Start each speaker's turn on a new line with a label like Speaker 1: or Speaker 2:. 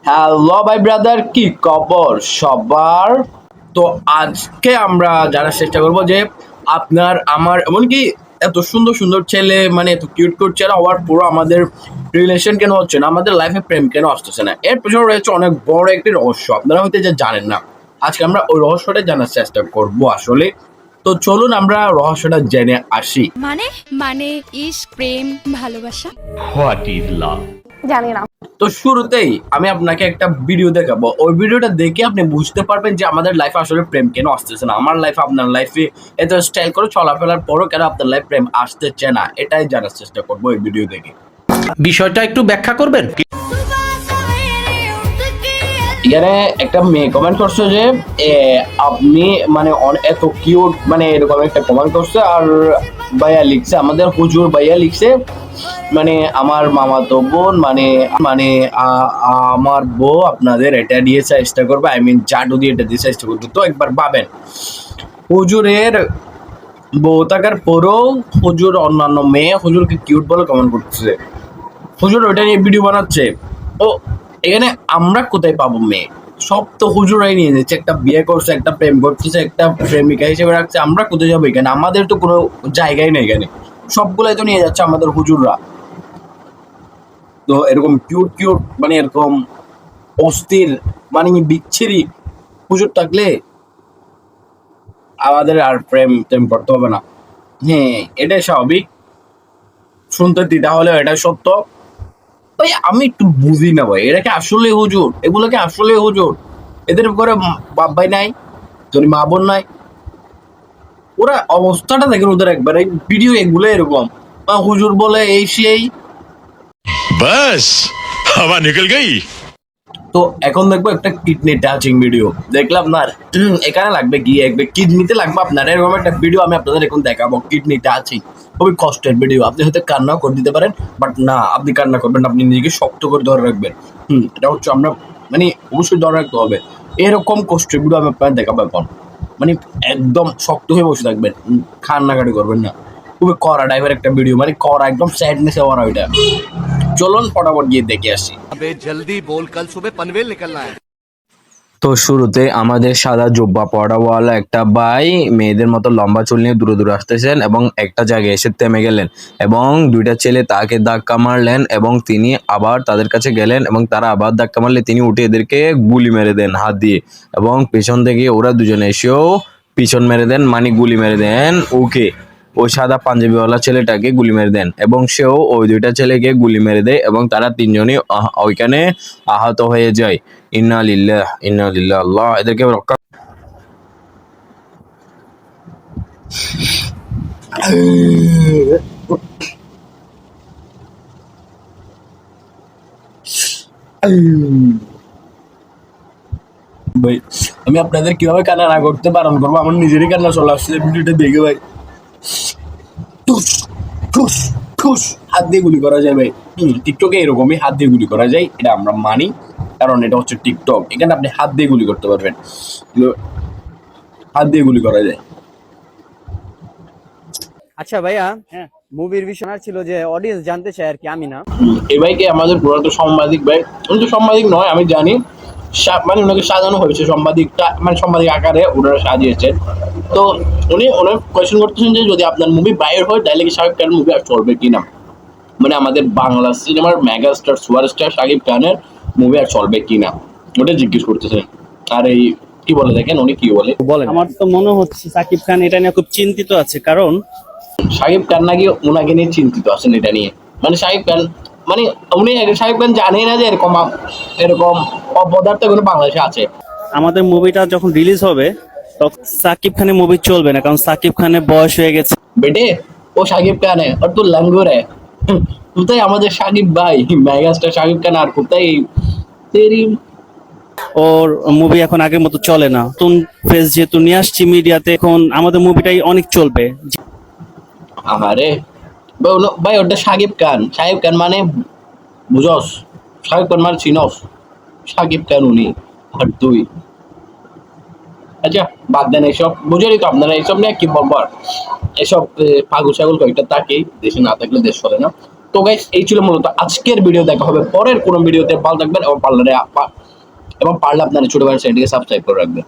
Speaker 1: Hello ভাই brother, কি খবর সবার? তো আজকে আমরা জানার চেষ্টা করবো যে আপনার আমার এমনকি এত সুন্দর সুন্দর ছেলে, মানে এত কিউট কিউট ছেলে হওয়ার পুরো আমাদের রিলেশন কেন হচ্ছে না, আমাদের লাইফে প্রেম কেন আসতেছে না, এর পেছনে রয়েছে অনেক বড় একটি রহস্য। আপনারা হয়তো যে জানেন না, আজকে আমরা ওই রহস্যটা জানার চেষ্টা করব আসলে। তো চলুন আমরা রহস্যটা জেনে আসি।
Speaker 2: মানে মানে ইশক, প্রেম, ভালোবাসা।
Speaker 3: What is love?
Speaker 4: জানি না।
Speaker 1: তো শুরুতেই আমি আপনাকে একটা ভিডিও দেখাবো, ওই ভিডিওটা দেখে আপনি বুঝতে পারবেন যে আমাদের লাইফে আসলে প্রেম কেন আসতেছে না। আমার লাইফে, আপনার লাইফে এত স্টাইল করে চলাফেরার পরও কেন আপনার লাইফ প্রেম আসতেছে না, এটাই জানার চেষ্টা করবো এই ভিডিও দেখে।
Speaker 3: বিষয়টা একটু ব্যাখ্যা করবেন?
Speaker 1: এখানে একটা মেয়ে কমেন্ট করছে যে আপনি মানে এত কিউট, মানে এরকম একটা কমেন্ট করছে। আর ভাইয়া লিখছে, আমাদের হুজুর ভাইয়া লিখছে, মানে আমার মামাতো বোন, মানে মানে আমার বউ আপনাদের এটা দিয়ে চেষ্টা করবে, আই মিন জাদু দিয়ে এটা দিয়ে চেষ্টা করবে। তো একবার ভাবেন, হুজুরের বউ থাকার পরেও হুজুর অন্যান্য মেয়ে হুজুরকে কিউট বলে কমেন্ট করতেছে, হুজুর ওইটা নিয়ে ভিডিও বানাচ্ছে। ও এখানে আমরা কোথায় পাবো মেয়ে? সব তো হুজুরাই নিয়ে নিচ্ছে, একটা বিয়ে করছে, একটা প্রেম করতেছে, একটা প্রেমিকা হিসেবে রাখছে। আমরা কোথায় যাবো এখানে? আমাদের তো কোনো জায়গাই নেই এখানে, সবগুলাই তো নিয়ে যাচ্ছে আমাদের হুজুররা। তো এরকম কিউট কিউট, মানে এরকম অস্থির, মানে বিচ্ছিরি হুজুর থাকলে আমাদের আর প্রেম টেম করতে হবে না। হ্যাঁ, এটাই স্বাভাবিক, শুনতে দিতে হলে এটা সত্য। ভাই আমি একটু বুঝি না ভাই, এরা কি আসলে হুজুর? এগুলো কি আসলে হুজুর? এদের উপরে বাপ ভাই নাই, যদি মা বোন নাই? ওরা অবস্থাটা দেখেন ওদের, একবার এই ভিডিও এগুলো এরকম হুজুর বলে এই সেই।
Speaker 5: बस हवा निकल गई।
Speaker 1: তো এখন দেখবো একটা কিডনি টাচিং ভিডিও, দেখলাম না এখানে লাগবে গিয়ে একবার কিডনিতে লাগবে আপনার, এরকম একটা ভিডিও আমি আপনাদের এখন দেখাবো। কিডনি টাচিং খুবই কষ্টের ভিডিও, আপনি হয়তো কান্নাও করে দিতে পারেন, বাট না, আপনি কান্না করবেন না, আপনি নিজেকে শক্ত করে ধরে রাখবেন। এটা হচ্ছে আমরা, মানে অবশ্যই ধরে রাখতে হবে। এরকম কষ্টের ভিডিও আমি আপনার দেখাবো এখন, মানে একদম শক্ত হয়ে বসে থাকবেন, কান্নাকাটি করবেন না। খুবই কড়া টাইপের একটা ভিডিও, মানে কড়া একদম স্যাডনেসে ওরা ওইটা। চলুন ফটাফট গিয়ে দেখে আসি।
Speaker 6: अबे जल्दी बोल, कल सुबह पनवेल निकलना है।
Speaker 1: তো শুরুতে আমাদের সাদা জুব্বা পরাওয়ালা একটা ভাই মেয়েদের মতো লম্বা চুল নিয়ে দূরে দূরে আসতেছেন এবং একটা জায়গায় এসে থেমে গেলেন, এবং দুইটা ছেলে তাকে ধাক্কা মারলেন এবং তিনি আবার তাদের কাছে গেলেন এবং তারা আবার ধাক্কা মারলে তিনি উঠে এদেরকে গুলি মেরে দেন হাত দিয়ে, এবং পেছন থেকে ওরা দুজনে এসেও পিছন মেরে দেন, মানে গুলি মেরে দেন ওকে, ওই সাদা পাঞ্জাবিওয়ালা ছেলেটাকে গুলি মেরে দেন, এবং সেও ওই দুইটা ছেলেকে গুলি মেরে দেয় এবং তারা তিনজনই ওইখানে আহত হয়ে যায়। ইন্না লিল্লাহ ইন্না লিল্লাহ, আল্লাহ এদেরকে রক্ষা। ভাই আমি আপনাদের কিভাবে কান্না না করতে বারণ করবো, আমার নিজেরই কান্না চলে আসছে ভিডিওটা দেখে ভাই। ঠুস ঠুস ঠুস হাত দিয়ে গুলি করা যায় ভাই। টিকটকে এরকমই হাত দিয়ে গুলি করা যায়, এটা আমরা মানি, কারণ এটা হচ্ছে টিকটক, এখানে আপনি হাত দিয়ে গুলি করতে পারবেন, হাত দিয়ে গুলি করা যায়।
Speaker 7: আচ্ছা ভাইয়া, হ্যাঁ, মুভির বিষয় ছিল যে অডিয়েন্স জানতে চায় আর কি, আমি না।
Speaker 1: এই ভাইকে আমাদের পুরাতো সাংবাদিক ভাই, উনি তো সাংবাদিক নয় আমি জানি, মানে ওনাকে সাজানো হয়েছে সাংবাদিকটা, মানে সাংবাদিক আকারে ওনারা সাজিয়েছেন। তো উনি অনেক কোয়েশ্চেন করতেছেন যে যদি আপনার মুভি বাইর হয় তাহলে কি শাকিব খানের মুভি আর চলবে কিনা, মানে আমাদের বাংলা সিনেমার মেগাস্টার সুপারস্টার শাকিব খানের মুভি আর চলবে কিনা, ওটা জিজ্ঞেস করতেছেন। আর এই কি বলে দেখেন উনি কি বলে।
Speaker 7: আমার তো মনে হচ্ছে সাকিব খান এটা নিয়ে খুব চিন্তিত আছে, কারণ
Speaker 1: শাকিব খান নাকি ওনাকে নিয়ে চিন্তিত আছেন এটা নিয়ে, মানে শাকিব খান, মানে উনি শাকিব খান জানেই না যে এরকম এরকম অপদার্থ কোনো বাংলাদেশে আছে।
Speaker 7: আমাদের মুভিটা যখন রিলিজ হবে তখন সাকিব খানের মুভি চলবে না, কারণ সাকিব খানের বয়স হয়ে গেছে।
Speaker 1: বেটে ও শাকিব খান है और तू लंगूर है। কোথায় আমাদের শাকিব ভাই, মেগাস্টার শাকিব খান, আর কোথায় তেরি।
Speaker 7: ওর মুভি এখন আগের মতো চলে না, নতুন ফেস যেহেতু নিয়ে আসছি মিডিয়াতে, এখন আমাদের মুভিটাই অনেক চলবে।
Speaker 1: আমারে ভাই ওটা শাকিব খান, শাকিব খান মানে বুঝস, শাকিব খান মানে চিনস, শাকিব খান উনি, আর তুই। আচ্ছা বাদ দেন এইসব, বুঝেনি তো আপনারা এইসব নিয়ে কি বলবো আর, এসব পাগল ছাগল কয়েকটা তাকেই, দেশে না থাকলে দেশ চলে না। তো গাইস এই ছিল মূলত আজকের ভিডিও। দেখা হবে পরের কোনো ভিডিওতে। ভালো থাকবেন এবং পারলে আপনারা ছোট ভাইয়ের চ্যানেলটিকে সাবস্ক্রাইব করে রাখবেন।